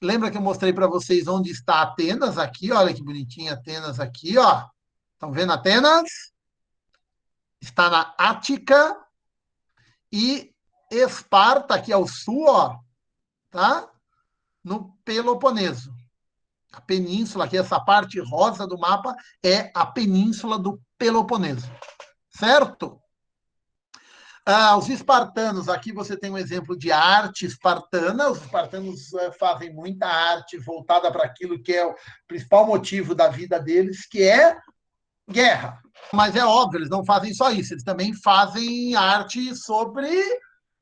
Lembra que eu mostrei para vocês onde está Atenas aqui? Olha que bonitinha Atenas aqui, ó. Estão vendo Atenas? Está na Ática e Esparta, aqui ao sul, ó, tá? No Peloponeso. A península, aqui, essa parte rosa do mapa, é a península do Peloponeso. Certo? Os espartanos, aqui você tem um exemplo de arte espartana. Os espartanos fazem muita arte voltada para aquilo que é o principal motivo da vida deles, que é guerra. Mas é óbvio, eles não fazem só isso, eles também fazem arte sobre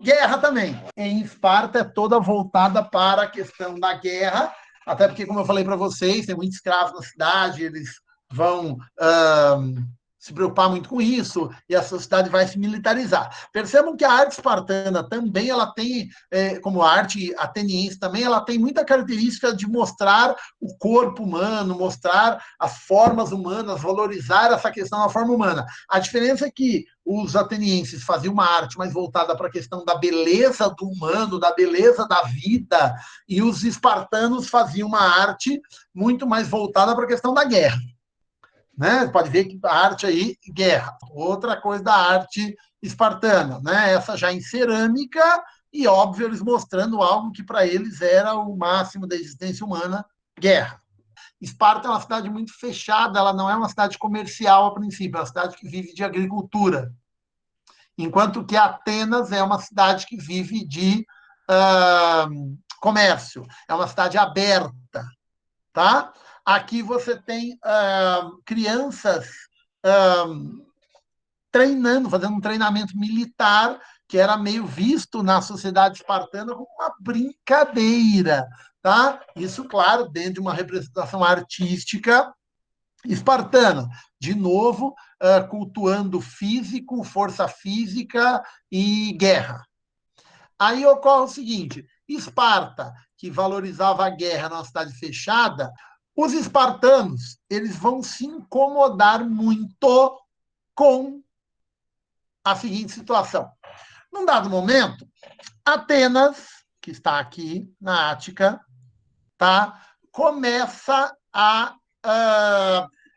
guerra também. Em Esparta é toda voltada para a questão da guerra, até porque, como eu falei para vocês, tem muitos escravos na cidade, eles vão se preocupar muito com isso, e a sociedade vai se militarizar. Percebam que a arte espartana também, ela tem, como a arte ateniense também, ela tem muita característica de mostrar o corpo humano, mostrar as formas humanas, valorizar essa questão da forma humana. A diferença é que os atenienses faziam uma arte mais voltada para a questão da beleza do humano, da beleza da vida, e os espartanos faziam uma arte muito mais voltada para a questão da guerra. Né? Pode ver que a arte aí, guerra. Outra coisa da arte espartana, né? Essa já em cerâmica, e óbvio, eles mostrando algo que para eles era o máximo da existência humana, guerra. Esparta é uma cidade muito fechada, ela não é uma cidade comercial a princípio, é uma cidade que vive de agricultura. Enquanto que Atenas é uma cidade que vive de comércio, é uma cidade aberta, tá? Aqui você tem crianças treinando, fazendo um treinamento militar, que era meio visto na sociedade espartana como uma brincadeira, tá? Isso, claro, dentro de uma representação artística espartana. De novo, cultuando físico, força física e guerra. Aí ocorre o seguinte: Esparta, que valorizava a guerra numa cidade fechada, os espartanos eles vão se incomodar muito com a seguinte situação. Num dado momento, Atenas, que está aqui na Ática, tá, começa a.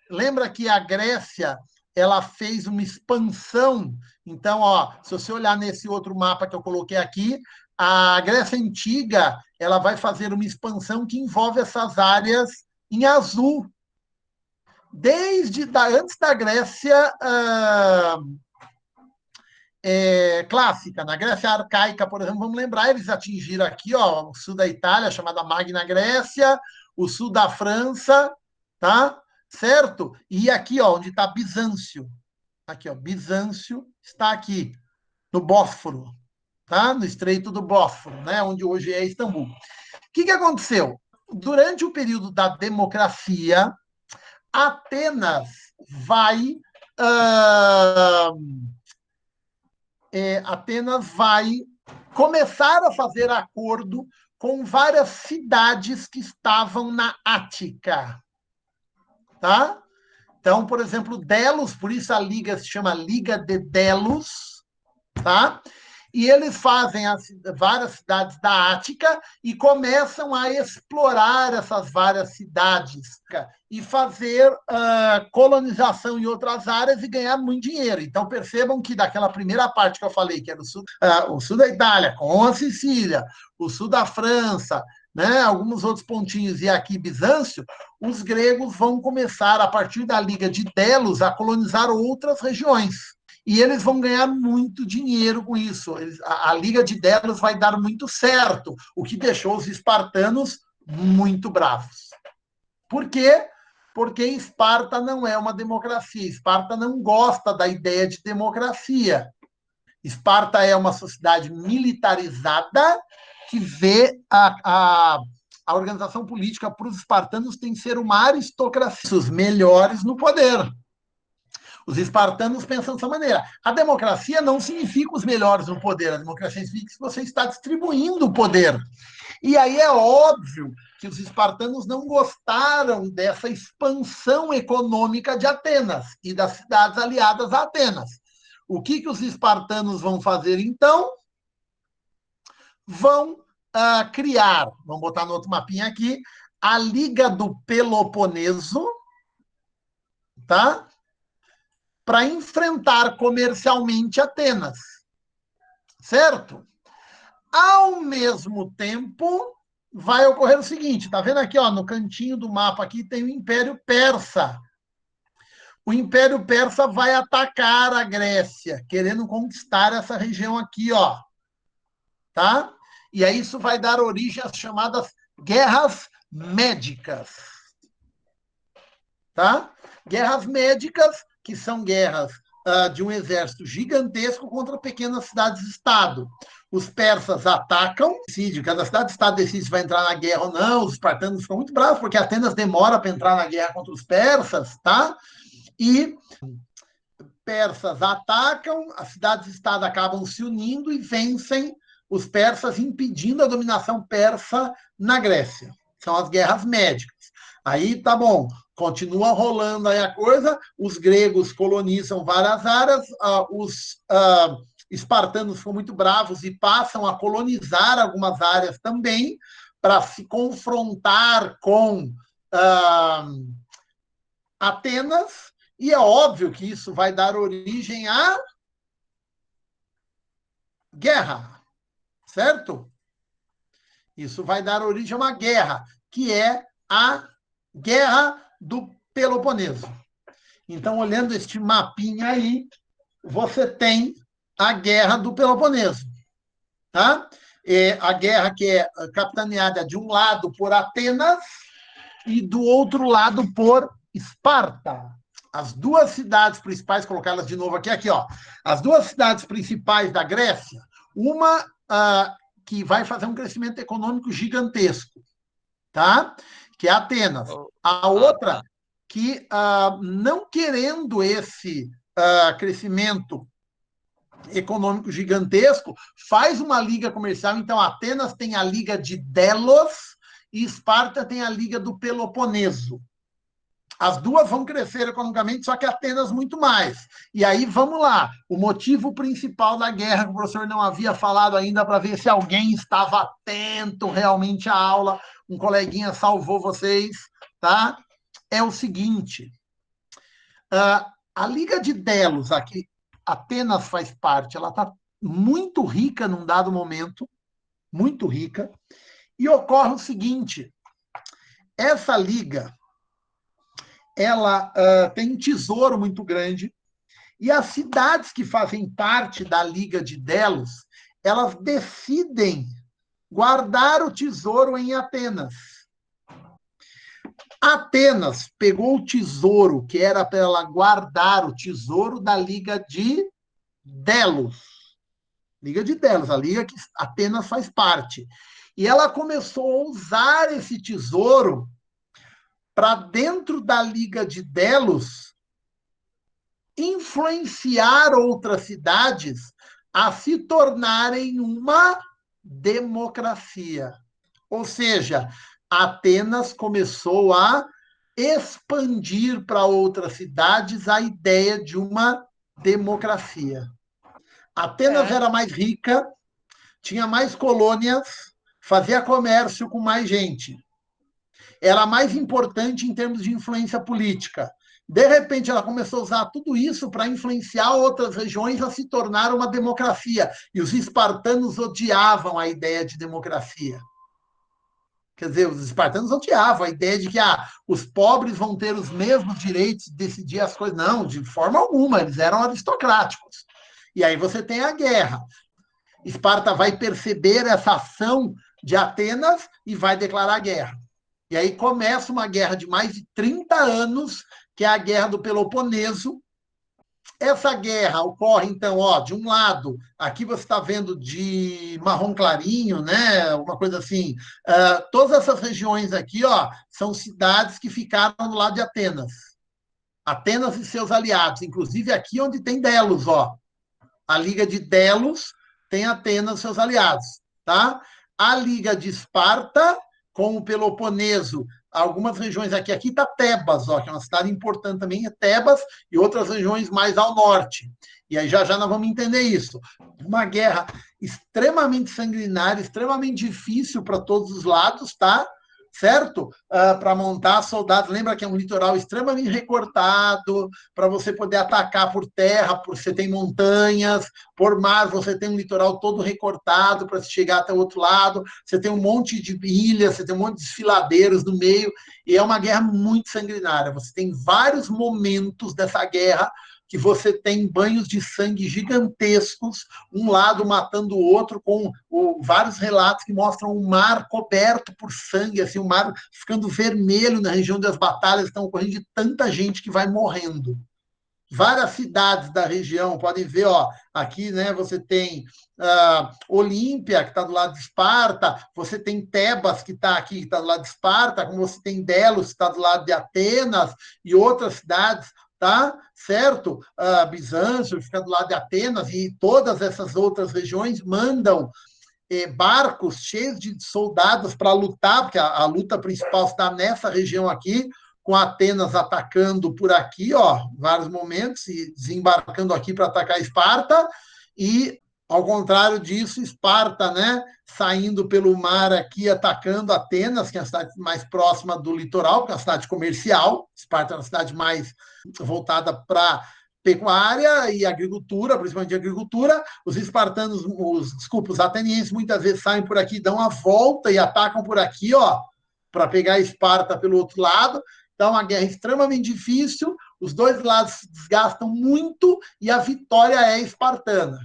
Lembra que a Grécia ela fez uma expansão. Então, ó, se você olhar nesse outro mapa que eu coloquei aqui, a Grécia Antiga ela vai fazer uma expansão que envolve essas áreas em azul. Antes da Grécia clássica, na Grécia arcaica, por exemplo, vamos lembrar, eles atingiram aqui ó, o sul da Itália, chamada Magna Grécia, o sul da França, tá? Certo? E aqui, ó, onde está Bizâncio. Aqui, ó, Bizâncio está aqui, no Bósforo, tá? No Estreito do Bósforo, né? Onde hoje é Istambul. O que aconteceu? Durante o período da democracia, Atenas vai Atenas vai começar a fazer acordo com várias cidades que estavam na Ática. Tá? Então, por exemplo, Delos, por isso a liga se chama Liga de Delos, tá? E eles fazem várias cidades da Ática e começam a explorar essas várias cidades e fazer colonização em outras áreas e ganhar muito dinheiro. Então, percebam que daquela primeira parte que eu falei, que era o sul da Itália, com a Sicília, o sul da França, né, alguns outros pontinhos, e aqui Bizâncio, os gregos vão começar, a partir da Liga de Delos, a colonizar outras regiões. E eles vão ganhar muito dinheiro com isso. A Liga de Delos vai dar muito certo, o que deixou os espartanos muito bravos. Por quê? Porque Esparta não é uma democracia. Esparta não gosta da ideia de democracia. Esparta é uma sociedade militarizada que vê a organização política para os espartanos tem que ser uma aristocracia, os melhores no poder. Os espartanos pensam dessa maneira. A democracia não significa os melhores no poder, a democracia significa que você está distribuindo o poder. E aí é óbvio que os espartanos não gostaram dessa expansão econômica de Atenas e das cidades aliadas a Atenas. O que os espartanos vão fazer, então? Vão criar, vamos botar no outro mapinha aqui, a Liga do Peloponeso, tá? Para enfrentar comercialmente Atenas, certo? Ao mesmo tempo, vai ocorrer o seguinte, tá vendo aqui, ó, no cantinho do mapa aqui tem o Império Persa. O Império Persa vai atacar a Grécia, querendo conquistar essa região aqui, ó, tá? E aí isso vai dar origem às chamadas guerras médicas, tá? Guerras médicas, que são guerras de um exército gigantesco contra pequenas cidades-estado. Os persas atacam, decide, cada cidade-estado decide se vai entrar na guerra ou não, os espartanos ficam muito bravos, porque Atenas demora para entrar na guerra contra os persas, tá? E persas atacam, as cidades-estado acabam se unindo e vencem os persas, impedindo a dominação persa na Grécia. São as guerras médicas. Aí, tá bom, continua rolando aí a coisa, os gregos colonizam várias áreas, os espartanos ficam muito bravos e passam a colonizar algumas áreas também, para se confrontar com Atenas, e é óbvio que isso vai dar origem à guerra, certo? Isso vai dar origem a uma guerra, que é a Guerra do Peloponeso. Então, olhando este mapinha aí, você tem a Guerra do Peloponeso, tá? A guerra que é capitaneada de um lado por Atenas e do outro lado por Esparta. As duas cidades principais, colocá-las de novo aqui, ó. As duas cidades principais da Grécia, uma que vai fazer um crescimento econômico gigantesco, tá? Que é Atenas. A outra que, não querendo esse crescimento econômico gigantesco, faz uma liga comercial. Então, Atenas tem a Liga de Delos e Esparta tem a Liga do Peloponeso. As duas vão crescer economicamente, só que Atenas muito mais. E aí, vamos lá. O motivo principal da guerra, que o professor não havia falado ainda, para ver se alguém estava atento realmente à aula, um coleguinha salvou vocês, tá? É o seguinte. A Liga de Delos, aqui, Atenas faz parte, ela está muito rica num dado momento, muito rica, e ocorre o seguinte, essa liga, ela tem um tesouro muito grande, e as cidades que fazem parte da Liga de Delos, elas decidem guardar o tesouro em Atenas. Atenas pegou o tesouro, que era para ela guardar o tesouro da Liga de Delos. Liga de Delos, a liga que Atenas faz parte. E ela começou a usar esse tesouro para, dentro da Liga de Delos, influenciar outras cidades a se tornarem uma democracia. Ou seja, Atenas começou a expandir para outras cidades a ideia de uma democracia. Atenas era mais rica, tinha mais colônias, fazia comércio com mais gente. Era mais importante em termos de influência política. De repente, ela começou a usar tudo isso para influenciar outras regiões a se tornar uma democracia. E os espartanos odiavam a ideia de democracia. Quer dizer, os espartanos odiavam a ideia de que os pobres vão ter os mesmos direitos de decidir as coisas. Não, de forma alguma, eles eram aristocráticos. E aí você tem a guerra. Esparta vai perceber essa ação de Atenas e vai declarar guerra. E aí começa uma guerra de mais de 30 anos, que é a Guerra do Peloponeso. Essa guerra ocorre, então, de um lado, aqui você está vendo de marrom clarinho, né? Uma coisa assim. Todas essas regiões aqui, são cidades que ficaram do lado de Atenas. Atenas e seus aliados, inclusive aqui onde tem Delos, a Liga de Delos tem Atenas e seus aliados, tá? A Liga de Esparta com o Peloponeso, algumas regiões aqui está Tebas, ó, que é uma cidade importante também, é Tebas, e outras regiões mais ao norte. E aí já nós vamos entender isso. Uma guerra extremamente sanguinária, extremamente difícil para todos os lados, tá? Certo? Para montar soldados. Lembra que é um litoral extremamente recortado, para você poder atacar por terra, por você tem montanhas, por mar, você tem um litoral todo recortado para chegar até o outro lado, você tem um monte de ilhas, você tem um monte de desfiladeiros no meio, e é uma guerra muito sanguinária. Você tem vários momentos dessa guerra que você tem banhos de sangue gigantescos, um lado matando o outro, com vários relatos que mostram o mar coberto por sangue, assim, o mar ficando vermelho na região das batalhas estão ocorrendo, de tanta gente que vai morrendo. Várias cidades da região, podem ver, ó, aqui, né, você tem Olímpia, que está do lado de Esparta, você tem Tebas, que está aqui, que está do lado de Esparta, como você tem Delos, que está do lado de Atenas, e outras cidades, tá? Certo? Bizâncio fica do lado de Atenas, e todas essas outras regiões mandam barcos cheios de soldados para lutar, porque a luta principal está nessa região aqui, com Atenas atacando por aqui, ó, em vários momentos, e desembarcando aqui para atacar Esparta, e, ao contrário disso, Esparta, né, saindo pelo mar aqui, atacando Atenas, que é a cidade mais próxima do litoral, que é uma cidade comercial. Esparta é uma cidade mais voltada para pecuária e agricultura, principalmente agricultura. Os espartanos, os atenienses, muitas vezes saem por aqui, dão a volta e atacam por aqui, ó, para pegar Esparta pelo outro lado. Então, uma guerra extremamente difícil, os dois lados se desgastam muito e a vitória é espartana.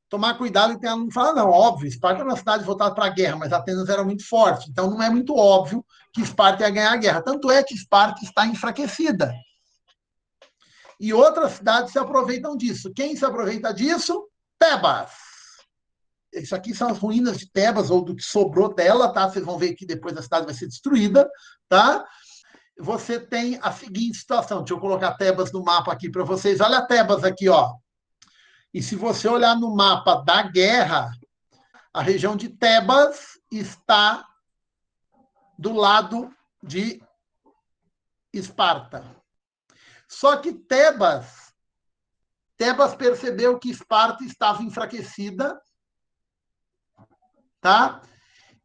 Tomar cuidado e não falar, não, óbvio, Esparta é uma cidade voltada para a guerra, mas Atenas era muito forte, então não é muito óbvio que Esparta ia ganhar a guerra. Tanto é que Esparta está enfraquecida. E outras cidades se aproveitam disso. Quem se aproveita disso? Tebas. Isso aqui são as ruínas de Tebas, ou do que sobrou dela, tá? Vocês vão ver que depois a cidade vai ser destruída, tá? Você tem a seguinte situação. Deixa eu colocar Tebas no mapa aqui para vocês. Olha Tebas aqui, ó. E se você olhar no mapa da guerra, a região de Tebas está do lado de Esparta. Só que Tebas percebeu que Esparta estava enfraquecida, tá?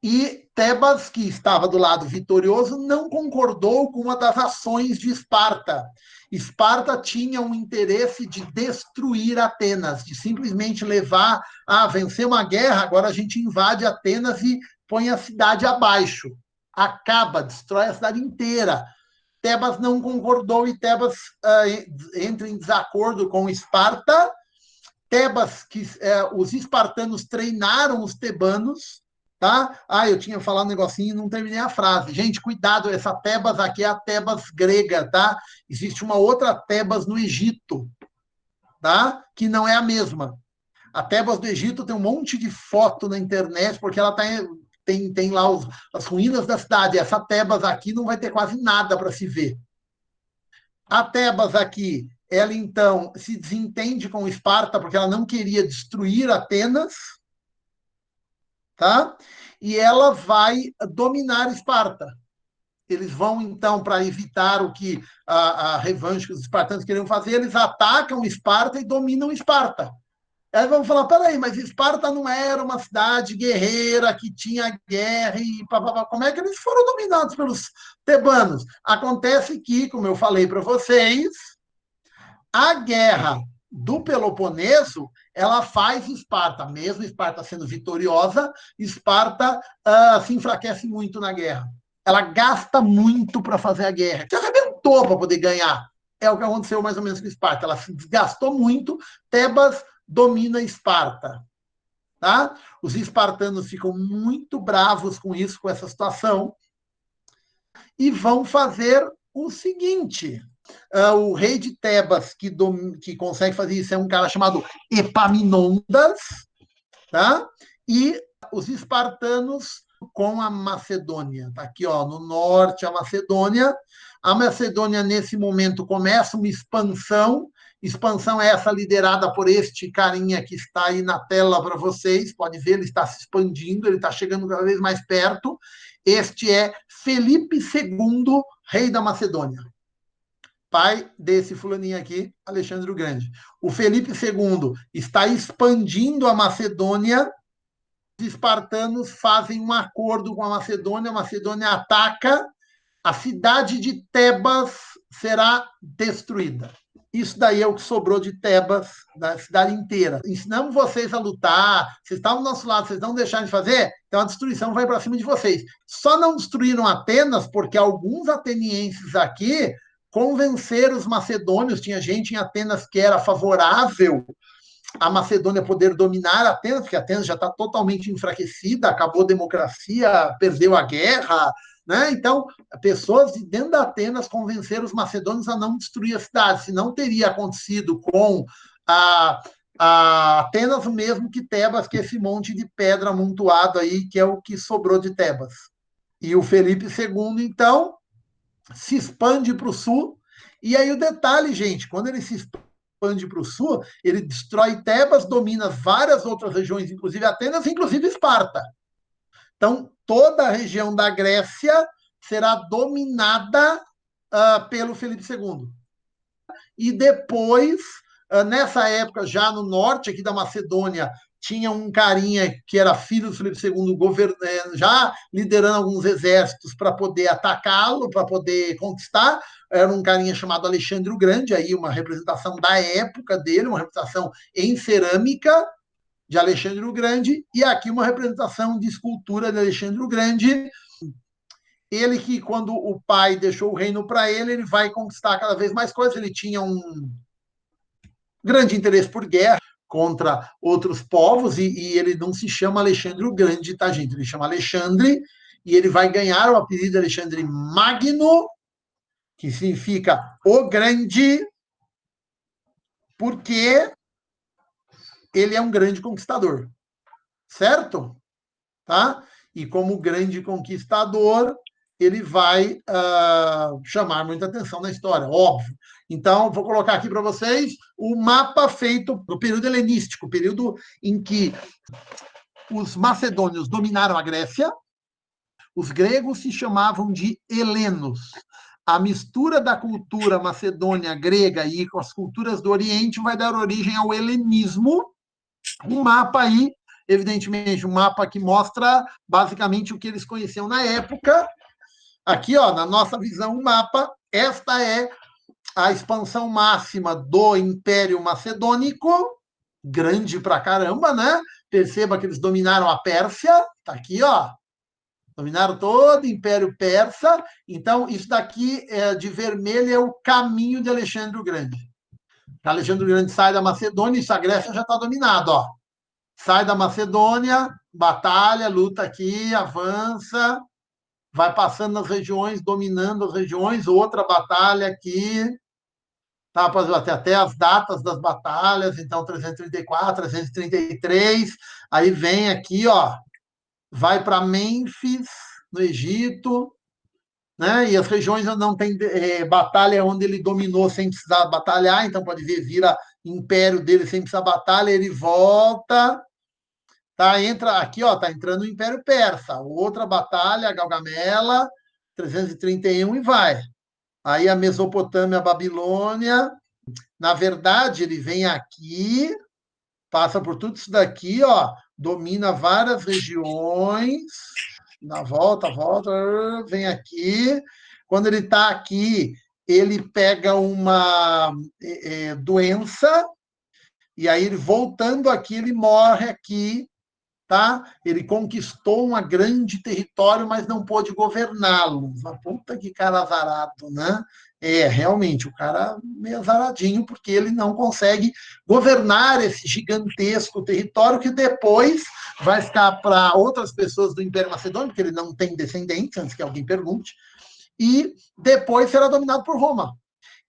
E Tebas, que estava do lado vitorioso, não concordou com uma das ações de Esparta. Esparta tinha um interesse de destruir Atenas, de simplesmente levar a vencer uma guerra, agora a gente invade Atenas e põe a cidade abaixo. Acaba, destrói a cidade inteira. Tebas não concordou e Tebas entra em desacordo com Esparta. Tebas, que os espartanos treinaram os tebanos, tá? Eu tinha falado um negocinho e não terminei a frase. Gente, cuidado, essa Tebas aqui é a Tebas grega, tá? Existe uma outra Tebas no Egito, tá? Que não é a mesma. A Tebas do Egito tem um monte de foto na internet, porque ela tem lá as ruínas da cidade. Essa Tebas aqui não vai ter quase nada para se ver. A Tebas aqui, ela então se desentende com Esparta, porque ela não queria destruir Atenas, tá? E ela vai dominar Esparta. Eles vão, então, para evitar o que a revanche que os espartanos queriam fazer, eles atacam Esparta e dominam Esparta. Aí vamos falar, peraí, mas Esparta não era uma cidade guerreira que tinha guerra e papapá. Como é que eles foram dominados pelos tebanos? Acontece que, como eu falei para vocês, a guerra do Peloponeso, ela faz Esparta, mesmo Esparta sendo vitoriosa, Esparta se enfraquece muito na guerra. Ela gasta muito para fazer a guerra, que arrebentou para poder ganhar. É o que aconteceu mais ou menos com Esparta. Ela se desgastou muito, Tebas domina Esparta. Tá? Os espartanos ficam muito bravos com isso, com essa situação, e vão fazer o seguinte. O rei de Tebas, que consegue fazer isso, é um cara chamado Epaminondas, tá? E os espartanos com a Macedônia. Tá aqui, ó, no norte, a Macedônia. A Macedônia, nesse momento, começa uma expansão expansão é essa liderada por este carinha que está aí na tela para vocês. Pode ver, ele está se expandindo, ele está chegando cada vez mais perto. Este é Felipe II, rei da Macedônia. Pai desse fulaninho aqui, Alexandre o Grande. O Felipe II está expandindo a Macedônia. Os espartanos fazem um acordo com a Macedônia ataca, a cidade de Tebas será destruída. Isso daí é o que sobrou de Tebas, da cidade inteira. Ensinamos vocês a lutar, vocês estão do nosso lado, vocês não deixarem de fazer, então a destruição vai para cima de vocês. Só não destruíram Atenas porque alguns atenienses aqui convenceram os macedônios, tinha gente em Atenas que era favorável a Macedônia poder dominar Atenas, porque Atenas já está totalmente enfraquecida, acabou a democracia, perdeu a guerra, né? Então, pessoas de dentro da Atenas convenceram os macedônios a não destruir a cidade, se não teria acontecido com a Atenas o mesmo que Tebas, que é esse monte de pedra amontoado aí, que é o que sobrou de Tebas. E o Felipe II, então, se expande para o sul, e aí o detalhe, gente, quando ele se expande para o sul, ele destrói Tebas, domina várias outras regiões, inclusive Atenas, inclusive Esparta. Então, toda a região da Grécia será dominada pelo Felipe II. E depois, nessa época, já no norte aqui da Macedônia, tinha um carinha que era filho do Felipe II, já liderando alguns exércitos para poder atacá-lo, para poder conquistar. Era um carinha chamado Alexandre o Grande, aí uma representação da época dele, uma representação em cerâmica, de Alexandre o Grande, e aqui uma representação de escultura de Alexandre o Grande. Ele que, quando o pai deixou o reino para ele, ele vai conquistar cada vez mais coisas. Ele tinha um grande interesse por guerra contra outros povos, e ele não se chama Alexandre o Grande, tá, gente? Ele chama Alexandre, e ele vai ganhar o apelido de Alexandre Magno, que significa o Grande, porque ele é um grande conquistador, certo? Tá? E como grande conquistador, ele vai chamar muita atenção na história, óbvio. Então, vou colocar aqui para vocês o mapa feito no período helenístico, período em que os macedônios dominaram a Grécia, os gregos se chamavam de helenos. A mistura da cultura macedônia grega e com as culturas do Oriente vai dar origem ao helenismo. Um mapa aí, evidentemente, um mapa que mostra basicamente o que eles conheciam na época. Aqui, ó, na nossa visão, o mapa, esta é a expansão máxima do Império Macedônico, grande pra caramba, né? Perceba que eles dominaram a Pérsia, tá aqui, ó. Dominaram todo o Império Persa. Então, isso daqui de vermelho é o caminho de Alexandre o Grande. Alexandre o Grande sai da Macedônia, isso a Grécia já está dominada, ó. Sai da Macedônia, batalha, luta aqui, avança, vai passando nas regiões, dominando as regiões, outra batalha aqui, tá? Até as datas das batalhas, então 334, 333, aí vem aqui, ó, vai para Mênfis, no Egito, né? E as regiões não tem batalha onde ele dominou sem precisar batalhar, então pode ver, vira império dele sem precisar batalha, ele volta, tá? Entra aqui, ó, tá entrando o Império Persa, outra batalha, Galgamela, 331 e vai. Aí a Mesopotâmia, a Babilônia, na verdade ele vem aqui, passa por tudo isso daqui, ó, domina várias regiões, na volta, vem aqui. Quando ele está aqui, ele pega uma doença, e aí ele voltando aqui, ele morre aqui, tá? Ele conquistou um grande território, mas não pôde governá-lo. Puta que cara azarado, né? Realmente, o cara meio azaradinho, porque ele não consegue governar esse gigantesco território que depois vai ficar para outras pessoas do Império Macedônio, porque ele não tem descendentes, antes que alguém pergunte, e depois será dominado por Roma.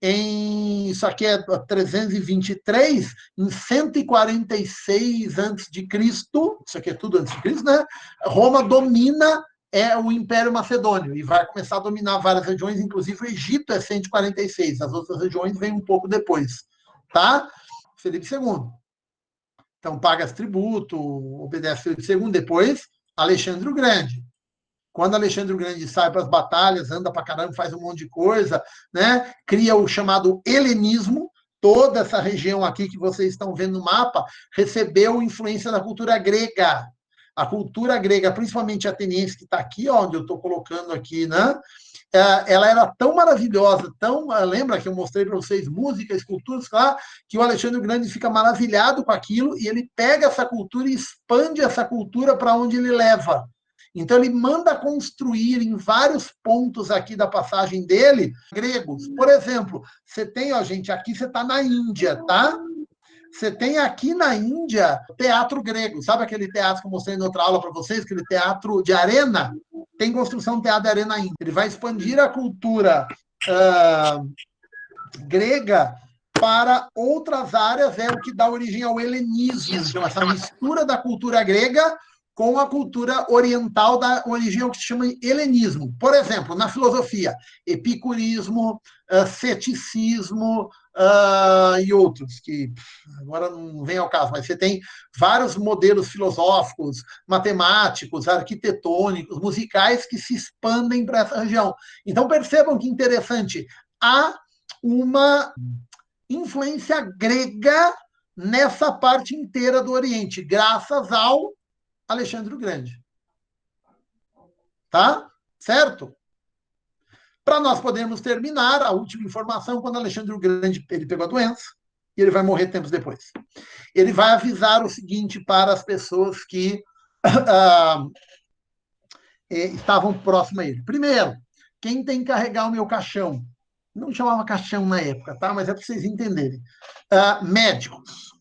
Isso aqui é 323, em 146 a.C., isso aqui é tudo antes de Cristo, né? Roma domina o Império Macedônio e vai começar a dominar várias regiões, inclusive o Egito é 146, as outras regiões vêm um pouco depois, tá? Felipe II. Então, paga tributo, obedece Felipe II. Depois, Alexandre o Grande. Quando Alexandre o Grande sai para as batalhas, anda para caramba, faz um monte de coisa, né? Cria o chamado helenismo. Toda essa região aqui que vocês estão vendo no mapa recebeu influência da cultura grega. A cultura grega, principalmente ateniense, que está aqui, ó, onde eu estou colocando aqui, né? Ela era tão maravilhosa, tão. Lembra que eu mostrei para vocês música, esculturas lá, que o Alexandre o Grande fica maravilhado com aquilo e ele pega essa cultura e expande essa cultura para onde ele leva. Então, ele manda construir em vários pontos aqui da passagem dele, gregos. Por exemplo, você tem, ó, gente, aqui você está na Índia, tá? Você tem aqui na Índia teatro grego. Sabe aquele teatro que eu mostrei na outra aula para vocês, aquele teatro de arena? Tem construção de teatro de arena ainda. Ele vai expandir a cultura grega para outras áreas, é o que dá origem ao helenismo. Então, essa mistura da cultura grega com a cultura oriental, da origem ao que se chama helenismo. Por exemplo, na filosofia, epicurismo, ceticismo e outros, que agora não vem ao caso, mas você tem vários modelos filosóficos, matemáticos, arquitetônicos, musicais que se expandem para essa região. Então, percebam que interessante, há uma influência grega nessa parte inteira do Oriente, graças ao Alexandre o Grande. Tá? Certo? Para nós podermos terminar, a última informação, quando Alexandre o Grande ele pegou a doença, e ele vai morrer tempos depois. Ele vai avisar o seguinte para as pessoas que estavam próximas a ele. Primeiro, quem tem que carregar o meu caixão? Não chamava caixão na época, tá? Mas é para vocês entenderem. Médicos.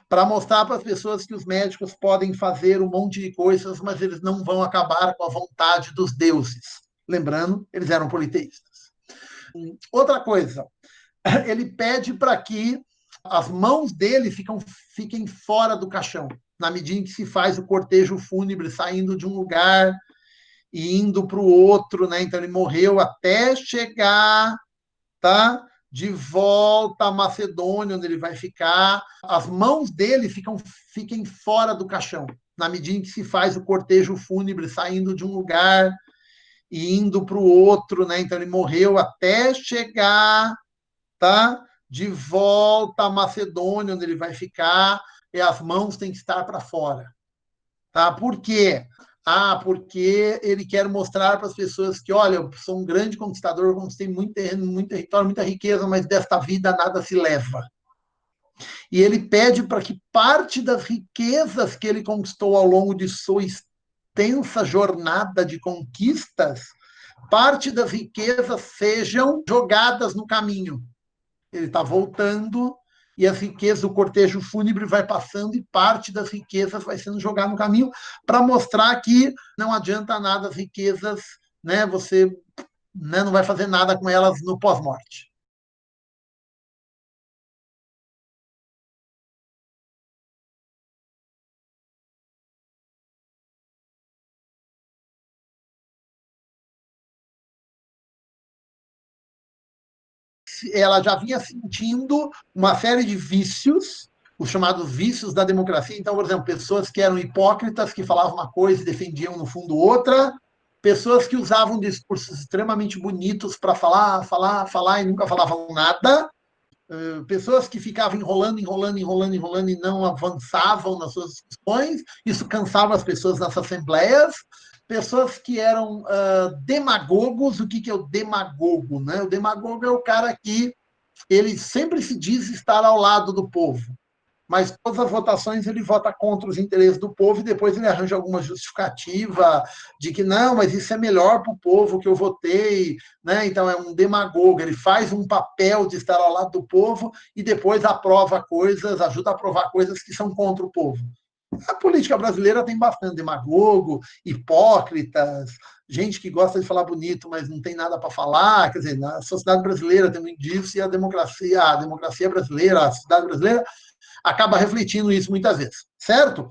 Para mostrar para as pessoas que os médicos podem fazer um monte de coisas, mas eles não vão acabar com a vontade dos deuses. Lembrando, eles eram politeístas. Outra coisa, ele pede para que as mãos dele fiquem fora do caixão, na medida em que se faz o cortejo fúnebre, saindo de um lugar e indo para o outro, né? Então, ele morreu até chegar, tá? De volta à Macedônia, onde ele vai ficar. As mãos dele fiquem fora do caixão, na medida em que se faz o cortejo fúnebre, saindo de um lugar e indo para o outro, né? Então, ele morreu até chegar, tá? De volta à Macedônia, onde ele vai ficar, e as mãos têm que estar para fora. Tá? Por quê? Porque ele quer mostrar para as pessoas que, olha, eu sou um grande conquistador, eu conquistei muito terreno, muito território, muita riqueza, mas desta vida nada se leva. E ele pede para que parte das riquezas que ele conquistou ao longo de sua extensa jornada de conquistas, parte das riquezas sejam jogadas no caminho. Ele está voltando e as riquezas, o cortejo fúnebre vai passando e parte das riquezas vai sendo jogada no caminho para mostrar que não adianta nada as riquezas, né? Você, né, não vai fazer nada com elas no pós-morte. Ela já vinha sentindo uma série de vícios, os chamados vícios da democracia. Então, por exemplo, pessoas que eram hipócritas, que falavam uma coisa e defendiam, no fundo, outra. Pessoas que usavam discursos extremamente bonitos para falar e nunca falavam nada. Pessoas que ficavam enrolando e não avançavam nas suas discussões. Isso cansava as pessoas nas assembleias. Pessoas que eram demagogos. O que é o demagogo? Né? O demagogo é o cara que ele sempre se diz estar ao lado do povo, mas todas as votações ele vota contra os interesses do povo e depois ele arranja alguma justificativa de que não, mas isso é melhor para o povo que eu votei, né? Então é um demagogo, ele faz um papel de estar ao lado do povo e depois aprova coisas, ajuda a aprovar coisas que são contra o povo. A política brasileira tem bastante demagogo, hipócritas, gente que gosta de falar bonito, mas não tem nada para falar. Quer dizer, na sociedade brasileira tem muito disso e a democracia brasileira, a sociedade brasileira acaba refletindo isso muitas vezes, certo?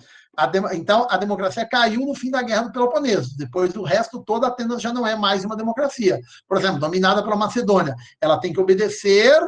Então, a democracia caiu no fim da Guerra do Peloponeso. Depois do resto todo, Atenas já não é mais uma democracia. Por exemplo, dominada pela Macedônia. Ela tem que obedecer